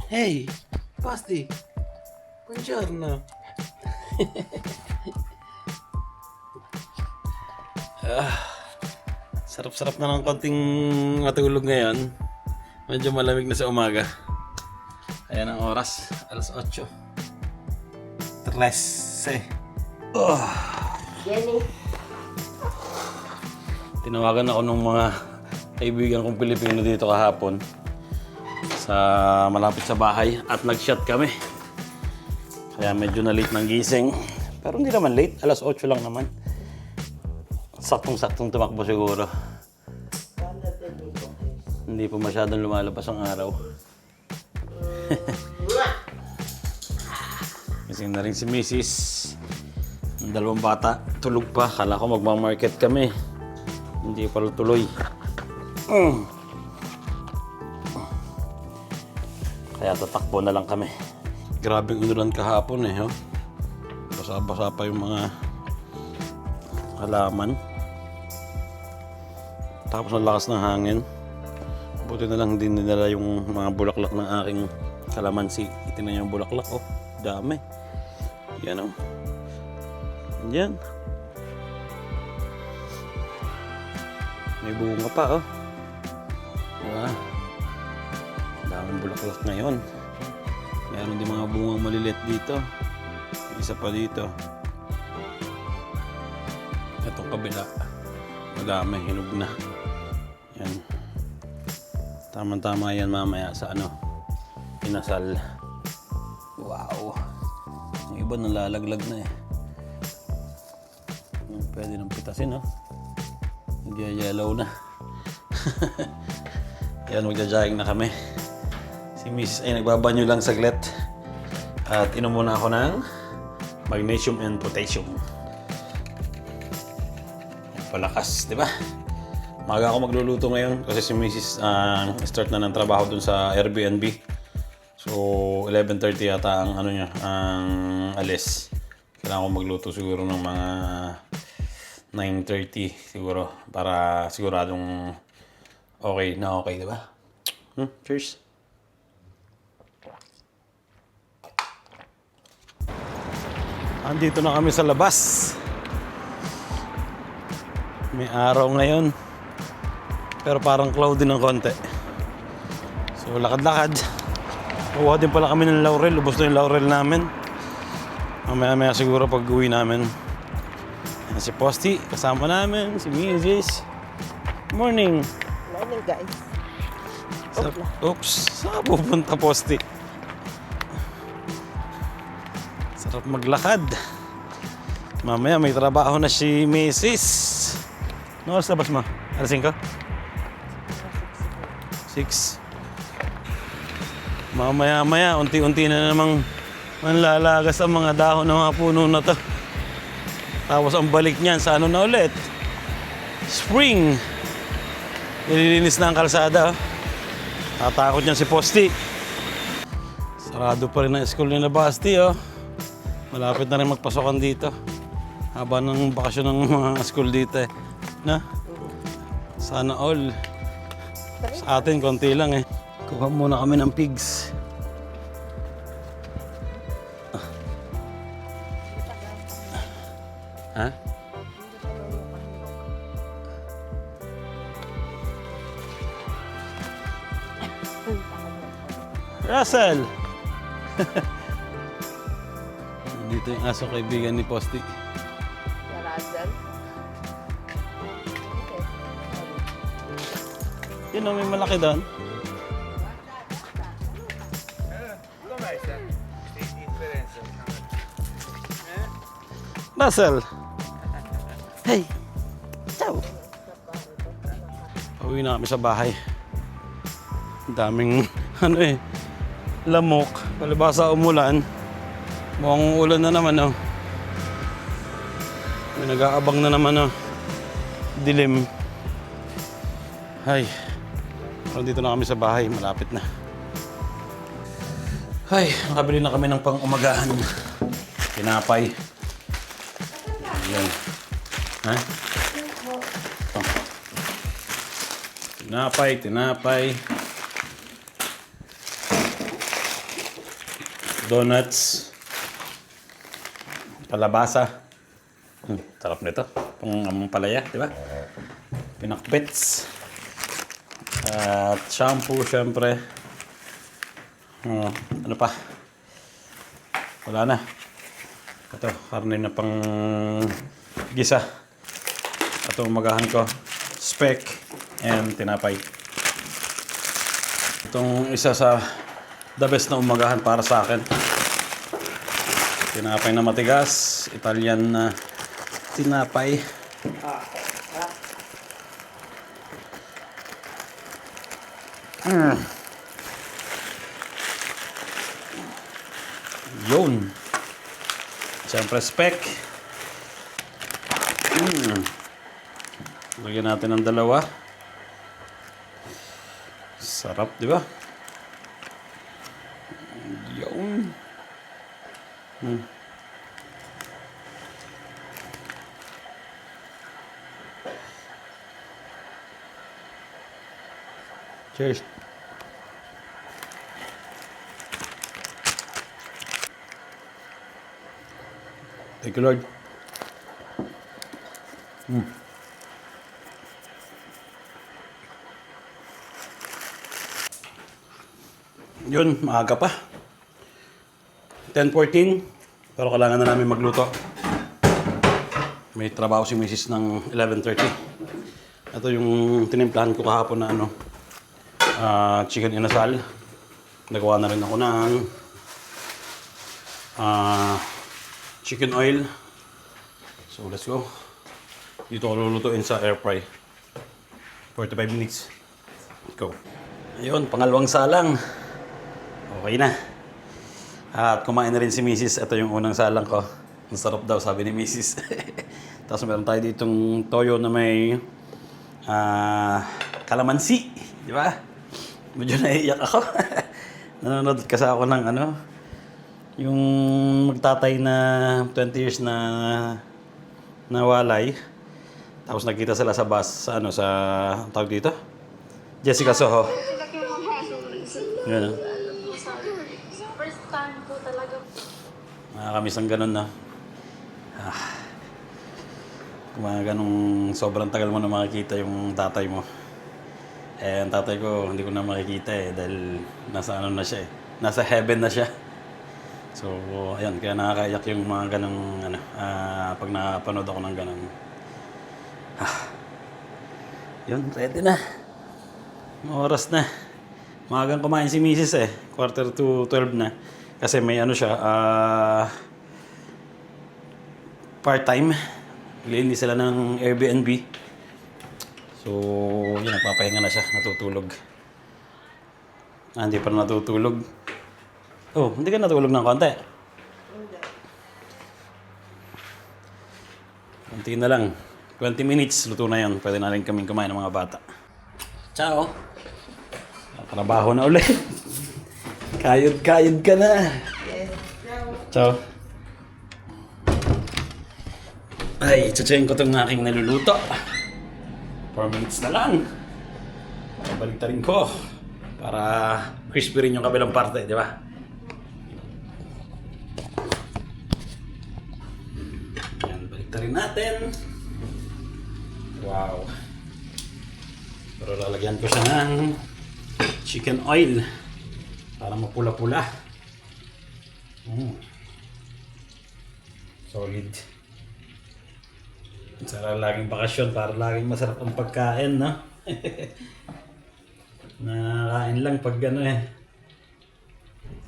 Hey, Basti, buongiorno. Sarap-sarap na ng konting matulog ngayon. Medyo malamig na sa umaga. Ayan ang oras, alas 8. 13. Jenny. Tinawagan ako ng mga kaibigan kong Pilipino dito kahapon sa malapit sa bahay at nag-shot kami. Kaya medyo na late ng gising. Pero hindi naman late, alas 8 lang naman. Saktong-saktong tumakbo siguro. Hindi pa masyadong lumalabas ang araw. Kasi na rin si Mrs. Ang dalawang bata, tulog pa. Kala ko magmamarket kami. Hindi pa tuloy. Kaya tatakbo na lang kami. Grabing unulan kahapon eh. Oh. Basa-basa pa yung mga halaman. Tapos ang lakas ng hangin. Buti na lang hindi nila yung mga bulaklak ng aking kalamansi. Itinan yung bulaklak. Oh, dami. Yan oh. Yan. May bunga pa oh. Diba? Daming bulaklak ngayon. Meron din mga bungang maliliit dito. Isa pa dito. Itong kabila. Madami, hinog na. Yan. Tama-tama yan mamaya sa inasal. Wow. Yung iba nalalaglag na eh. Pwede nang pitasin, no? Yellow na. Yan, magja-jogging na kami. Si Mrs. ay nagbabanyo lang saglit. At inom muna ako ng magnesium and potassium. Palakas, di ba? Maga ako magluluto ngayon kasi si Mrs. Start na ng trabaho dun sa Airbnb. So, 11:30 yata ang ang alis. Kailangan ko magluto siguro ng mga 9:30 siguro para siguradong okay, di ba? Cheers. Andito na kami sa labas. May araw ngayon. Pero parang cloudy ng konti. So lakad-lakad. Kuha din pala kami ng laurel. Ubos na yung laurel namin. Mamaya-maya siguro pag uwi namin. Yan si Posty. Kasama namin. Si Mrs. Morning. Morning, guys. Oops. Saan pupunta, Posty? Sarap maglakad. Mamaya may trabaho na si Mrs. No, sa labas mo? Alas 5? 6. Mamaya-maya, unti-unti na namang manlalagas ang mga dahon ng mga puno na to. Tapos ang balik niyan sa na ulit? Spring. Nililinis na ang kalsada. Tatakot niyan si Posty. Sarado pa rin ang school ni Basti. Malapit na rin magpasokan dito. Haba ng bakasyon ng mga school dito eh. Na? Sana all. Sa atin, konti lang eh. Kuha muna kami ng pigs. Ha? Russell! Dito yung aso kaibigan ni Posty. Russell. Yun may malaki doon. Russell! Hey! Ciao! Pauwi na kami sa bahay. Ang daming lamok. Palibasa umulan. Mukhang ulan na naman May nag-aabang na naman dilim. Ay. Dito na kami sa bahay, malapit na. Ay, nakabili na kami ng pang-umagahan. Tinapay. Ayan. Ha? Tinapay. donuts, kalabasa. Sarap nito. Pang palaya, di ba? Pinakbits. At shampoo, syempre. Ano pa? Wala na. Ito, karne na pang gisa. Ito, umagahan ko. Speck and tinapay. Itong isa sa the best na umagahan para sa akin. Tinapay na matigas. Italian na tinapay. Yun. Siyempre speck. Lagyan natin ng dalawa. Sarap, di ba? Yun. Cheers. Thank you, Lord. Yun, maaga pa. 10:14. Pero kailangan na namin magluto. May trabaho si Mrs. ng 11:30. Ito yung tinimplahan ko kahapon na chicken inasal. Nagawa na rin ako ng chicken oil. So let's go. Dito ko lulutuin sa air fry. 45 minutes. Go. Ayun, pangalawang salang. Okay na. At kumain na rin si Mrs. Ito yung unang salang ko. Ang sarap daw, sabi ni Mrs. Tapos meron tayo ditong toyo na may kalamansi. Di ba? Medyo naiiyak ako. Nanonood kasi ako ng yung magtatay na 20 years na walay. Tapos nagkita sila sa bus, sa tawag dito? Jessica Soho. Yan. First time po talaga. Nakakamiss ang ganun na. Kung mga ganung sobrang tagal mo na makikita yung tatay mo. Ang tatay ko hindi ko na makikita dahil nasa na siya Nasa heaven na siya. So, ayun, kaya nakakaiyak yung mga ganung pag napanood ako ng ganun. Yun, ready na. Oras na. Maagang kumain si Mrs. 11:45 na. Kasi may siya, part-time. Naglilinis sila ng Airbnb. So, yun, nagpapahinga na siya. Natutulog. Hindi pa natutulog. Oh, hindi ka natulog ng konti. Konti na lang. 20 minutes, luto na yun. Pwede na rin kaming kumain ng mga bata. Ciao! Trabaho na ulit. Kayod-kayod ka na. Yes. Ciao. Ay, tsatsayin ko itong aking naluluto. 4 minutes na lang. Baliktarin ko. Para crispy rin yung kabilang parte, di ba? Yan, baliktarin natin. Wow. Pero lalagyan ko siya ng chicken oil para mapula-pula. Solid. Sarap laging bakasyon para laging masarap ang pagkain, no? Nakakain lang pag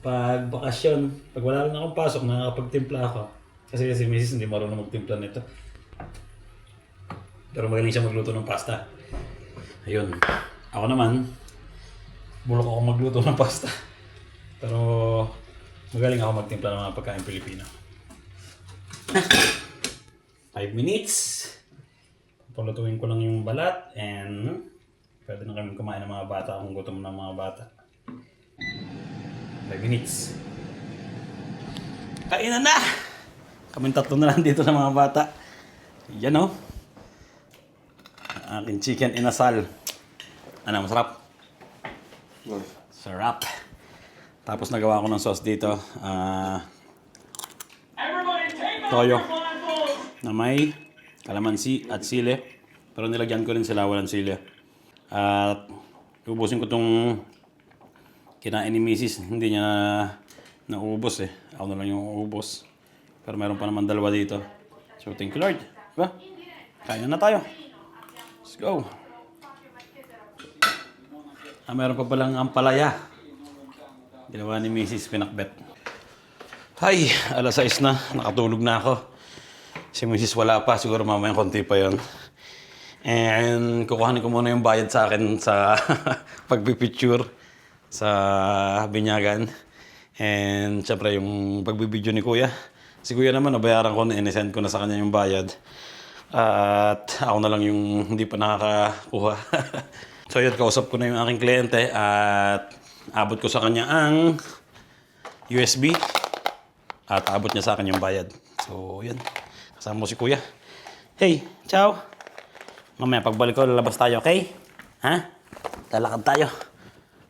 pag bakasyon. Pag wala lang akong pasok, nakakapagtimpla ako. Kasi si Mrs. hindi marunong magtimpla nito. Pero magaling siya magluto ng pasta. Ayun. Ako naman, bulok ako magluto ng pasta. Pero magaling ako magtimpla ng mga pagkain Pilipino. 5 minutes. Palutuin ko lang yung balat and pwede na kami kumain ng mga bata kung gutom ng mga bata. 5 minutes. Kainan na! Kaming tatlo na lang dito ng mga bata. Yan o. Aking chicken inasal. Ano, masarap? Sarap. Tapos nagawa ko ng sauce dito. Toyo na may kalamansi at sili. Pero nilagyan ko rin sila walang sili. At ubusin ko tong kinain ni Mrs. Hindi niya naubos eh. Ako na lang yung uubos. Pero meron pa naman dalawa dito. So thank you Lord. Diba? Kain na tayo. Let's go. Meron pa palang ampalaya. Ginawa ni Mrs. pinakbet. Ay, alas 6 na. Nakatulog na ako. Si Mrs. wala pa. Siguro mamayang konti pa yon. And kukuhanin ko muna yung bayad sa akin sa pagpipicture sa binyagan. And syempre yung pagbibideo ni Kuya. Si Kuya naman, nabayaran ko na, inisend ko na sa kanya yung bayad. At ako na lang yung hindi pa nakakakuha. So yun, kausap ko na yung aking kliyente at abot ko sa kanya ang USB at abot niya sa akin yung bayad. So yun, kasama mo si Kuya. Hey, ciao! Mamaya pagbalik ko, lalabas tayo, okay? Ha? Lalakad tayo.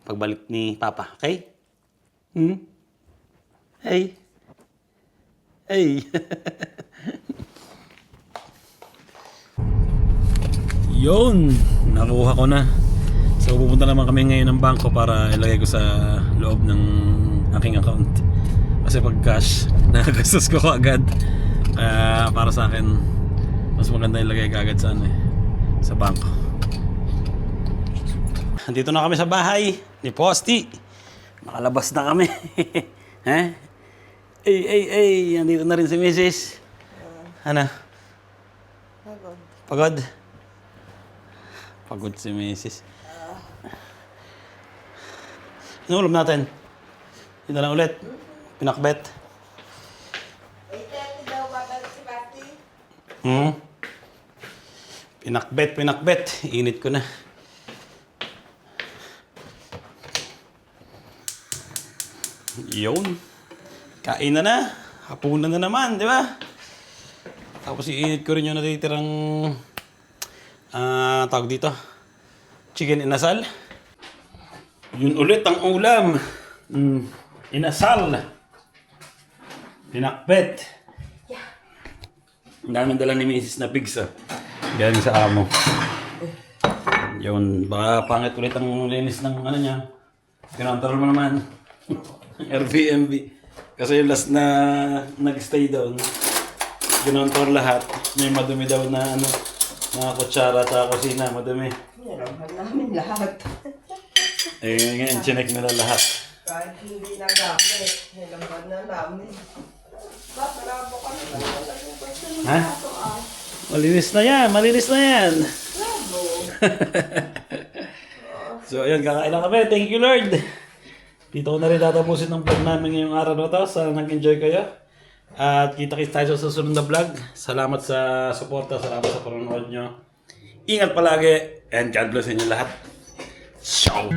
Pagbalik ni Papa, okay? Hey! Hey! Yun! Nakuha ko na. So pupunta naman kami ngayon ng bangko para ilagay ko sa loob ng aking account. Kasi pag cash, nakagastos ko agad. Kaya para sa akin, mas maganda ilagay agad sa sa bangko. Andito na kami sa bahay ni Posty. Makalabas na kami. Ha? Andito na rin si Mrs. Ano? Pagod? Pagod si Mrs. Ano ulam natin? Yun na lang ulit. Pinakbet. Pinakbet. Init ko na. Yun. Kain na. Hapunan na naman, di ba? Tapos iinit ko rin yung natitirang tawag dito. Chicken inasal. Yun ulit ang ulam. Inasal. Pinakbet. Ang daming dala ni Mrs. na pizza. Galing sa amo. Yun, baka pangit ulit ang linis ng niya. Kinontrol mo naman. Airbnb. Kasi yung last na nag-stay doon, kinontrol lahat. May madumi daw na na kutsara at kusina, madumi. Nilabhan namin lahat. Ngayon, chinek nila lahat. Kahit hindi nagamit, nilabhan na namin. Bakalabo ka na lang yung pwede mo Ha? Malinis na yan. So, ayun, kakain na kami. Thank you, Lord. Dito ko na rin tatapusin ng vlog namin ngayong araw na to. Sana nag-enjoy kayo. At kita-kits tayo sa susunod na vlog. Salamat sa suporta. Salamat sa panonood nyo. Ingat palagi. And God bless inyo lahat. Ciao!